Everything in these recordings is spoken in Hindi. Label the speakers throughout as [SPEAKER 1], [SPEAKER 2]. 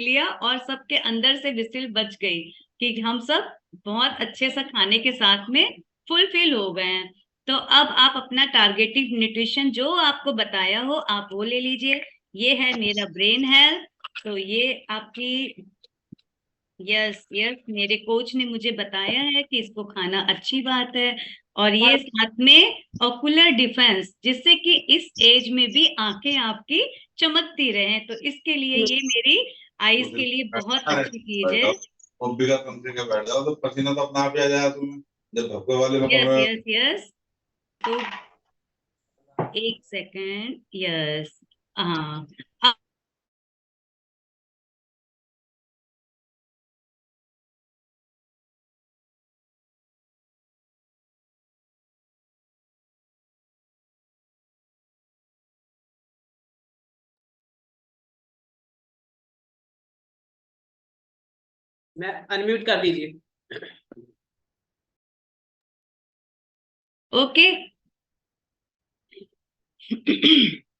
[SPEAKER 1] लिया और सबके अंदर से विसिल बच गई कि हम सब बहुत अच्छे से खाने के साथ में फुलफिल हो गए हैं। तो अब आप अपना टारगेटेड न्यूट्रिशन जो आपको बताया हो आप वो ले लीजिए। ये है मेरा ब्रेन हेल्थ। तो ये आपकी, यस यस, मेरे कोच ने मुझे बताया है कि इसको खाना अच्छी बात है। और ये साथ में ऑकुलर डिफेंस, जिससे कि इस एज में भी आंखें आपकी चमकती रहे, तो इसके लिए ये मेरी आईज के लिए बहुत अच्छी चीज है।
[SPEAKER 2] और बिना पंखे के बैठ जाओ तो पसीना तो अपने आप ही आ जाएगा तुम्हें, जब धब्बे वाले में
[SPEAKER 1] यस
[SPEAKER 2] कमरे
[SPEAKER 1] यस यस। तो एक सेकेंड, यस, हाँ।
[SPEAKER 3] मैं अनम्यूट कर दीजिए।
[SPEAKER 1] ओके।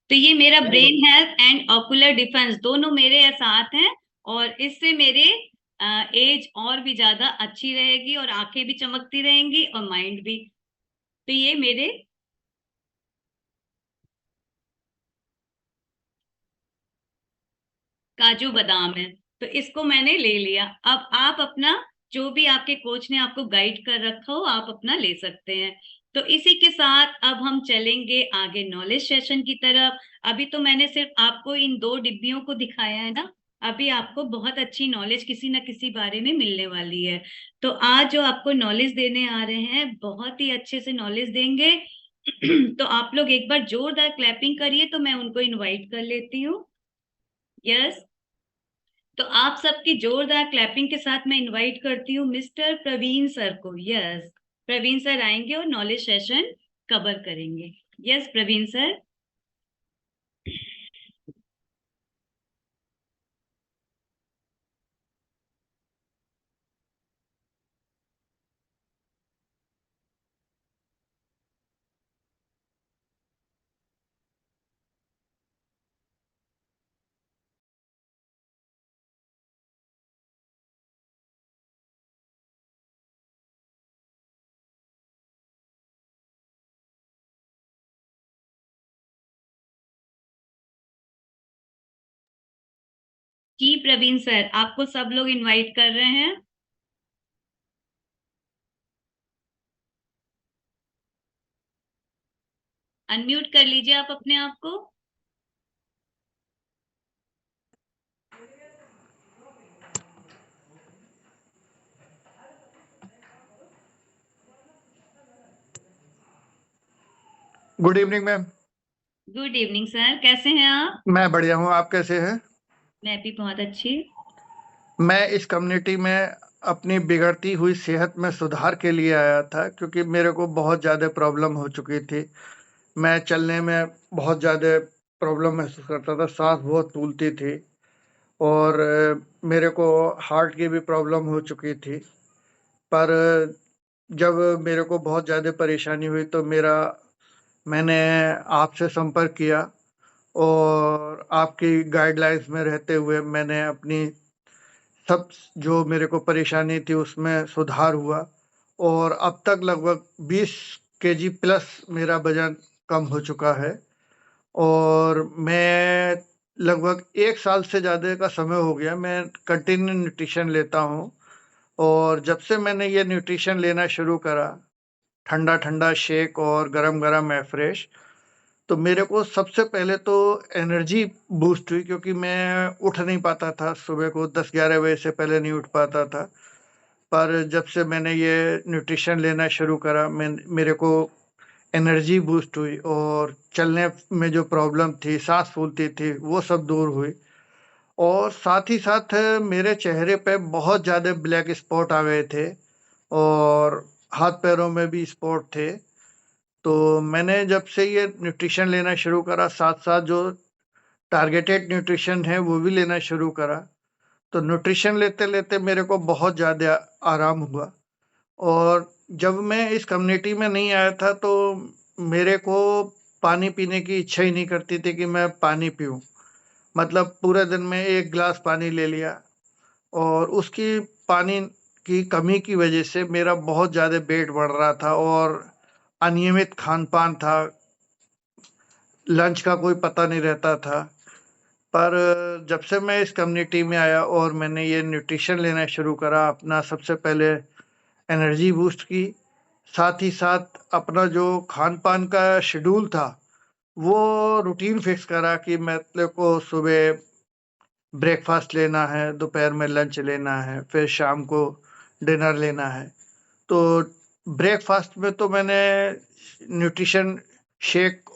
[SPEAKER 1] तो ये मेरा brain health and ocular defence दोनों मेरे साथ हैं, और इससे मेरे एज और भी ज्यादा अच्छी रहेगी और आंखें भी चमकती रहेंगी और माइंड भी। तो ये मेरे काजू बादाम है। तो इसको मैंने ले लिया। अब आप अपना, जो भी आपके कोच ने आपको गाइड कर रखा हो आप अपना ले सकते हैं। तो इसी के साथ अब हम चलेंगे आगे नॉलेज सेशन की तरफ। अभी तो मैंने सिर्फ आपको इन दो डिब्बियों को दिखाया है ना। अभी आपको बहुत अच्छी नॉलेज किसी न किसी बारे में मिलने वाली है। तो आज जो आपको नॉलेज देने आ रहे हैं बहुत ही अच्छे से नॉलेज देंगे। तो आप लोग एक बार जोरदार क्लैपिंग करिए तो मैं उनको इनवाइट कर लेती हूँ। यस। तो आप सबकी जोरदार क्लैपिंग के साथ मैं इनवाइट करती हूँ मिस्टर प्रवीण सर को। यस, प्रवीण सर आएंगे और नॉलेज सेशन कवर करेंगे। Yes Praveen sir. जी प्रवीण सर, आपको सब लोग इनवाइट कर रहे हैं। अनम्यूट कर लीजिए आप अपने आप को।
[SPEAKER 4] Good evening ma'am.
[SPEAKER 1] Good evening sir, कैसे हैं आप?
[SPEAKER 4] मैं बढ़िया हूँ, आप कैसे हैं?
[SPEAKER 1] मैं भी बहुत अच्छी।
[SPEAKER 4] मैं इस कम्युनिटी में अपनी बिगड़ती हुई सेहत में सुधार के लिए आया था, क्योंकि मेरे को बहुत ज़्यादा प्रॉब्लम हो चुकी थी। मैं चलने में बहुत ज़्यादा प्रॉब्लम महसूस करता था, सांस बहुत फूलती थी, और मेरे को हार्ट की भी प्रॉब्लम हो चुकी थी। पर जब मेरे को बहुत ज़्यादा परेशानी हुई तो मैंने आपसे संपर्क किया, और आपकी गाइडलाइंस में रहते हुए मैंने अपनी सब जो मेरे को परेशानी थी उसमें सुधार हुआ, और अब तक लगभग 20 केजी प्लस मेरा वजन कम हो चुका है। और मैं लगभग 1 साल से ज़्यादा का समय हो गया मैं कंटिन्यू न्यूट्रिशन लेता हूँ। और जब से मैंने ये न्यूट्रिशन लेना शुरू करा, ठंडा-ठंडा शेक और गरम-गरम एफ्रेश, तो मेरे को सबसे पहले तो एनर्जी बूस्ट हुई, क्योंकि मैं उठ नहीं पाता था, सुबह को 10-11 बजे से पहले नहीं उठ पाता था। पर जब से मैंने ये न्यूट्रिशन लेना शुरू करा, मेरे को एनर्जी बूस्ट हुई, और चलने में जो प्रॉब्लम थी, साँस फूलती थी, वो सब दूर हुई। और साथ ही साथ मेरे चेहरे पे बहुत ज़्यादा ब्लैक स्पॉट आ गए थे, और हाथ-पैरों में भी स्पॉट थे। तो मैंने जब से ये न्यूट्रिशन लेना शुरू करा, साथ-साथ जो टारगेटेड न्यूट्रिशन है वो भी लेना शुरू करा, तो न्यूट्रिशन लेते-लेते मेरे को बहुत ज़्यादा आराम हुआ। और जब मैं इस कम्युनिटी में नहीं आया था तो मेरे को पानी पीने की इच्छा ही नहीं करती थी कि मैं पानी पीऊँ। मतलब पूरे दिन में 1 गिलास पानी ले लिया और उसकी पानी की कमी की वजह से मेरा बहुत ज़्यादा वेट बढ़ रहा था और अनियमित खान-पान था, लंच का कोई पता नहीं रहता था। पर जब से मैं इस कम्युनिटी में आया और मैंने ये न्यूट्रिशन लेना शुरू करा, अपना सबसे पहले एनर्जी बूस्ट की, साथ ही साथ अपना जो खान-पान का शेड्यूल था, वो रूटीन फिक्स करा कि मेरे को सुबह ब्रेकफ़ास्ट लेना है, दोपहर में लंच लेना है, फिर शाम को डिनर लेना है। तो ब्रेकफ़ास्ट में तो मैंने न्यूट्रिशन शेक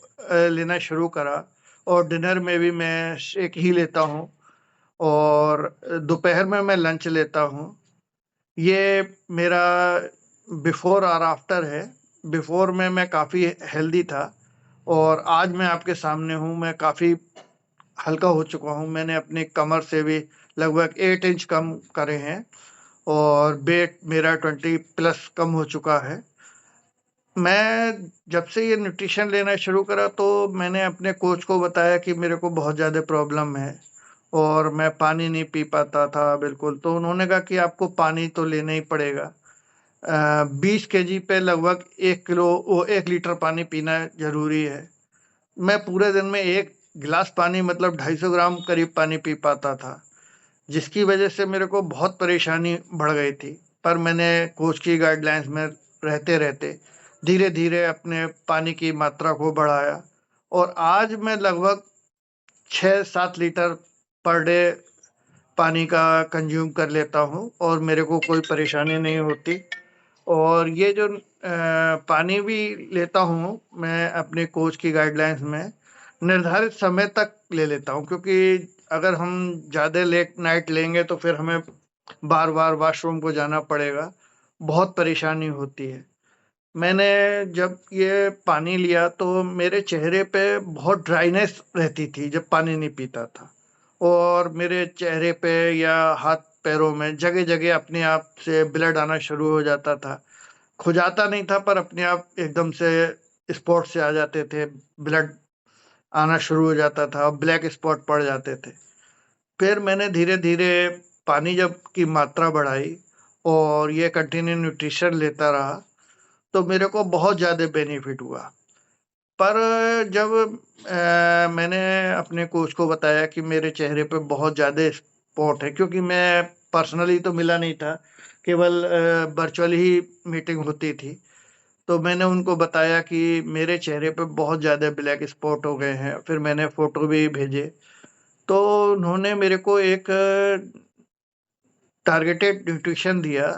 [SPEAKER 4] लेना शुरू करा और डिनर में भी मैं शेक ही लेता हूँ और दोपहर में मैं लंच लेता हूँ। ये मेरा बिफ़ोर और आफ्टर है। बिफ़ोर में मैं काफ़ी हेल्दी था और आज मैं आपके सामने हूँ, मैं काफ़ी हल्का हो चुका हूँ। मैंने अपनी कमर से भी लगभग 8 इंच कम करे हैं और वेट मेरा 20 प्लस कम हो चुका है। मैं जब से ये न्यूट्रिशन लेना शुरू करा तो मैंने अपने कोच को बताया कि मेरे को बहुत ज़्यादा प्रॉब्लम है और मैं पानी नहीं पी पाता था बिल्कुल। तो उन्होंने कहा कि आपको पानी तो लेना ही पड़ेगा। 20 केजी पे लगभग 1 लीटर पानी पीना ज़रूरी है। मैं पूरे दिन में 1 गिलास पानी मतलब 250 ग्राम करीब पानी पी पाता था, जिसकी वजह से मेरे को बहुत परेशानी बढ़ गई थी। पर मैंने कोच की गाइडलाइंस में रहते-रहते धीरे-धीरे अपने पानी की मात्रा को बढ़ाया और आज मैं लगभग 6-7 लीटर पर डे पानी का कंज़्यूम कर लेता हूँ और मेरे को कोई परेशानी नहीं होती। और ये जो पानी भी लेता हूँ मैं अपने कोच की गाइडलाइंस में, निर्धारित समय तक ले लेता हूँ क्योंकि अगर हम ज़्यादा लेट नाइट लेंगे तो फिर हमें बार-बार वॉशरूम को जाना पड़ेगा, बहुत परेशानी होती है। मैंने जब ये पानी लिया तो मेरे चेहरे पे बहुत ड्राइनेस रहती थी जब पानी नहीं पीता था और मेरे चेहरे पे या हाथ-पैरों में जगह-जगह अपने आप से ब्लड आना शुरू हो जाता था। खुजाता नहीं था पर अपने आप एकदम से स्पॉट से आ जाते थे, ब्लड आना शुरू हो जाता था और ब्लैक स्पॉट पड़ जाते थे। फिर मैंने धीरे-धीरे पानी जब की मात्रा बढ़ाई और ये कंटिन्यू न्यूट्रिशन लेता रहा, तो मेरे को बहुत ज़्यादा बेनिफिट हुआ। पर जब मैंने अपने कोच को बताया कि मेरे चेहरे पे बहुत ज़्यादा स्पॉट है क्योंकि मैं पर्सनली तो मिला नहीं था, केवल वर्चुअल ही मीटिंग होती थी। तो मैंने उनको बताया कि मेरे चेहरे पे बहुत ज़्यादा ब्लैक स्पॉट हो गए हैं, फिर मैंने फ़ोटो भी भेजे। तो उन्होंने मेरे को एक टारगेटेड न्यूट्रिशन दिया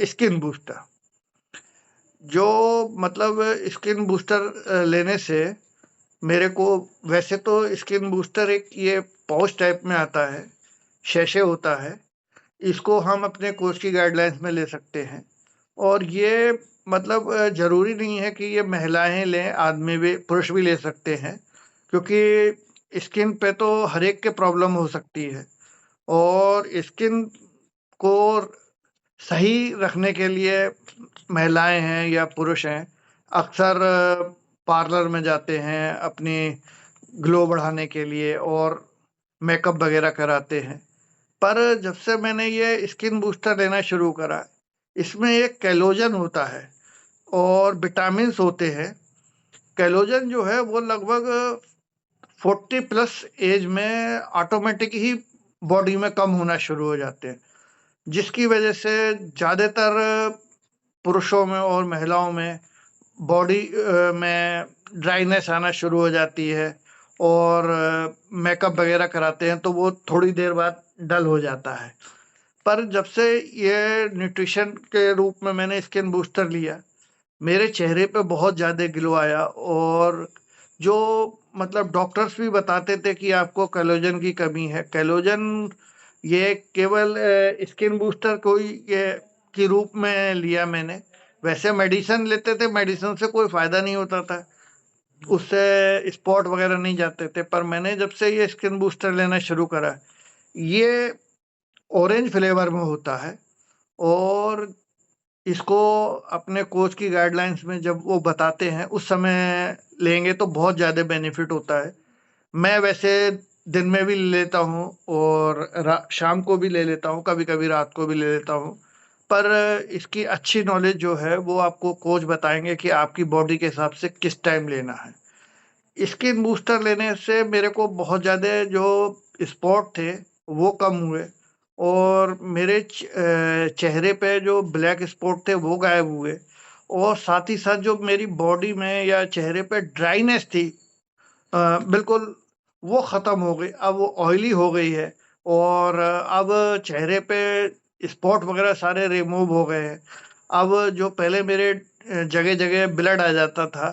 [SPEAKER 4] स्किन बूस्टर, जो मतलब स्किन बूस्टर लेने से मेरे को वैसे तो स्किन बूस्टर एक ये पाउच टाइप में आता है, सैशे होता है। इसको हम अपने कोच की गाइडलाइंस में ले सकते हैं और ये मतलब ज़रूरी नहीं है कि ये महिलाएँ लें, आदमी भी पुरुष भी ले सकते हैं क्योंकि स्किन पे तो हर एक के प्रॉब्लम हो सकती है और स्किन को सही रखने के लिए महिलाएँ हैं या पुरुष हैं, अक्सर पार्लर में जाते हैं अपनी ग्लो बढ़ाने के लिए और मेकअप वगैरह कराते हैं। पर जब से मैंने ये स्किन बूस्टर लेना शुरू करा, इसमें एक कोलेजन होता है और विटामिन्स होते हैं। कोलेजन जो है वो लगभग 40 प्लस एज में ऑटोमेटिक ही बॉडी में कम होना शुरू हो जाते हैं, जिसकी वजह से ज़्यादातर पुरुषों में और महिलाओं में बॉडी में ड्राइनेस आना शुरू हो जाती है और मेकअप वगैरह कराते हैं तो वो थोड़ी देर बाद डल हो जाता है। पर जब से ये न्यूट्रिशन के रूप में मैंने स्किन बूस्टर लिया, मेरे चेहरे पे बहुत ज़्यादा ग्लो आया और जो मतलब डॉक्टर्स भी बताते थे कि आपको कोलेजन की कमी है। कोलेजन ये केवल स्किन बूस्टर कोई ये के रूप में लिया मैंने। वैसे मेडिसिन लेते थे, मेडिसिन से कोई फ़ायदा नहीं होता था। उससे स्पॉट वगैरह नहीं जाते थे, पर मैंने जब से ये स्किन बूस्टर लेना शुरू करा, ये ऑरेंज फ्लेवर में होता है और इसको अपने कोच की गाइडलाइंस में जब वो बताते हैं, उस समय लेंगे तो बहुत ज़्यादा बेनिफिट होता है। मैं वैसे दिन में भी ले लेता हूँ और शाम को भी ले लेता हूँ, कभी-कभी रात को भी ले लेता हूँ। पर इसकी अच्छी नॉलेज जो है वो आपको कोच बताएँगे कि आपकी बॉडी के हिसाब से किस टाइम लेना है। स्किन बूस्टर लेने से मेरे को बहुत ज़्यादा जो स्पॉट थे वो कम हुए और मेरे चेहरे पे जो ब्लैक स्पॉट थे वो गायब हुए और साथ ही साथ जो मेरी बॉडी में या चेहरे पे ड्राइनेस थी बिल्कुल वो ख़त्म हो गई। अब वो ऑयली हो गई है और अब चेहरे पे स्पॉट वगैरह सारे रिमूव हो गए हैं। अब जो पहले मेरे जगह-जगह ब्लड आ जाता था,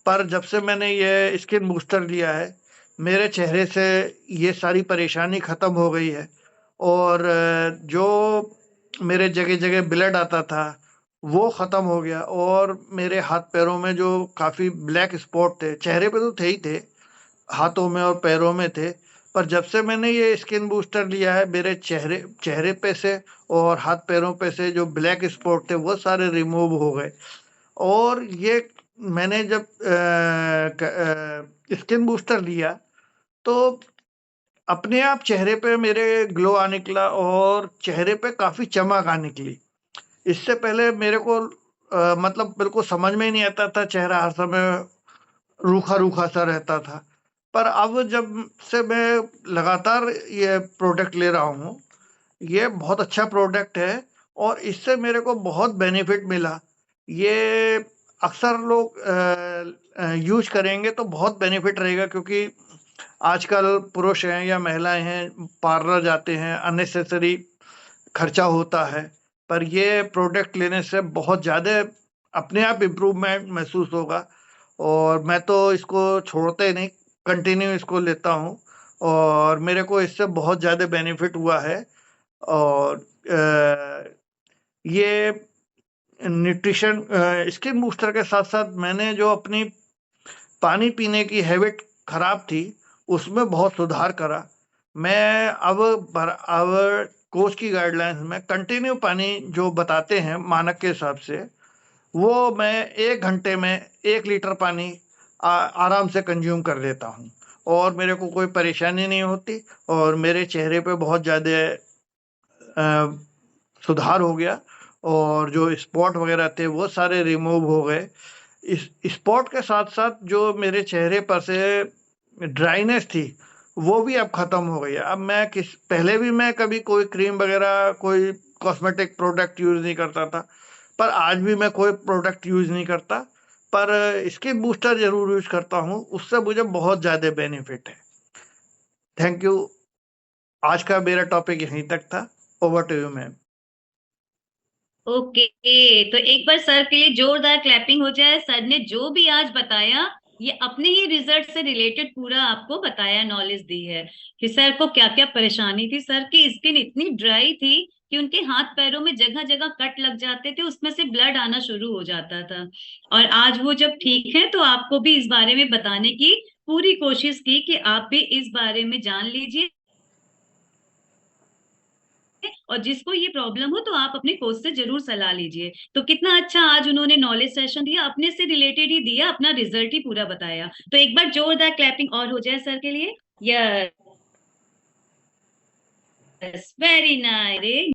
[SPEAKER 4] पर जब से मैंने ये स्किन बूस्टर लिया है, मेरे चेहरे से ये सारी परेशानी ख़त्म हो गई है और जो मेरे जगह-जगह ब्लड आता था, वो ख़त्म हो गया और मेरे हाथ-पैरों में जो काफ़ी ब्लैक स्पॉट थे, चेहरे पे तो थे ही थे, हाथों में और पैरों में थे, पर जब से मैंने ये स्किन बूस्टर लिया है, मेरे चेहरे चेहरे पे से और हाथ-पैरों पे से जो ब्लैक स्पॉट थे, वो सारे रिमूव हो गए और ये मैंने जब स्किन बूस्टर लिया, तो अपने आप चेहरे पे मेरे ग्लो आने निकला और चेहरे पे काफ़ी चमक आ निकली। इससे पहले मेरे को मतलब बिल्कुल समझ में ही नहीं आता था, चेहरा हर समय रूखा-रूखा सा रहता था। पर अब जब से मैं लगातार ये प्रोडक्ट ले रहा हूँ, ये बहुत अच्छा प्रोडक्ट है और इससे मेरे को बहुत बेनिफिट मिला। ये अक्सर लोग यूज़ करेंगे तो बहुत बेनिफिट रहेगा क्योंकि आजकल पुरुष हैं या महिलाएँ हैं, पार्लर जाते हैं, अननेसेसरी खर्चा होता है। पर ये प्रोडक्ट लेने से बहुत ज़्यादा अपने आप इम्प्रूवमेंट महसूस होगा और मैं तो इसको छोड़ता ही नहीं, कंटिन्यू इसको लेता हूँ और मेरे को इससे बहुत ज़्यादा बेनिफिट हुआ है और ये न्यूट्रिशन स्किन बूस्टर के साथ-साथ मैंने जो अपनी पानी पीने की हैबिट खराब थी, उसमें बहुत सुधार करा। मैं अब कोच की गाइडलाइंस में कंटिन्यू पानी जो बताते हैं मानक के हिसाब से, वो मैं 1 घंटे में 1 लीटर पानी आराम से कंज़्यूम कर लेता हूँ और मेरे को कोई परेशानी नहीं होती और मेरे चेहरे पे बहुत ज़्यादा सुधार हो गया और जो स्पॉट वगैरह थे वो सारे रिमूव हो गए। इस स्पॉट के साथ-साथ जो मेरे चेहरे पर से ड्राइनेस थी, वो भी अब ख़त्म हो गई है। अब मैं पहले भी मैं कभी कोई क्रीम वगैरह, कोई कॉस्मेटिक प्रोडक्ट यूज़ नहीं करता था, पर आज भी मैं कोई प्रोडक्ट यूज़ नहीं करता, पर स्किन बूस्टर ज़रूर यूज़ करता हूँ, उससे मुझे बहुत ज़्यादा बेनिफिट है। Thank you. आज का मेरा टॉपिक यहीं तक था। Over to you ma'am.
[SPEAKER 1] Okay, तो एक बार सर के लिए जोरदार क्लैपिंग हो जाए। सर ने जो भी आज बताया, ये अपने ही रिजल्ट से रिलेटेड पूरा आपको बताया, नॉलेज दी है कि सर को क्या क्या परेशानी थी। सर की स्किन इतनी ड्राई थी कि उनके हाथ पैरों में जगह जगह कट लग जाते थे, उसमें से ब्लड आना शुरू हो जाता था। और आज वो जब ठीक है, तो आपको भी इस बारे में बताने की पूरी कोशिश की कि आप भी इस बारे में जान लीजिए और जिसको ये प्रॉब्लम हो तो आप अपने कोच से जरूर सलाह लीजिए। तो कितना अच्छा आज उन्होंने नॉलेज सेशन दिया, अपने से रिलेटेड ही दिया, अपना रिजल्ट ही पूरा बताया। तो एक बार जोरदार क्लैपिंग और हो जाए सर के लिए। Yes, very nice.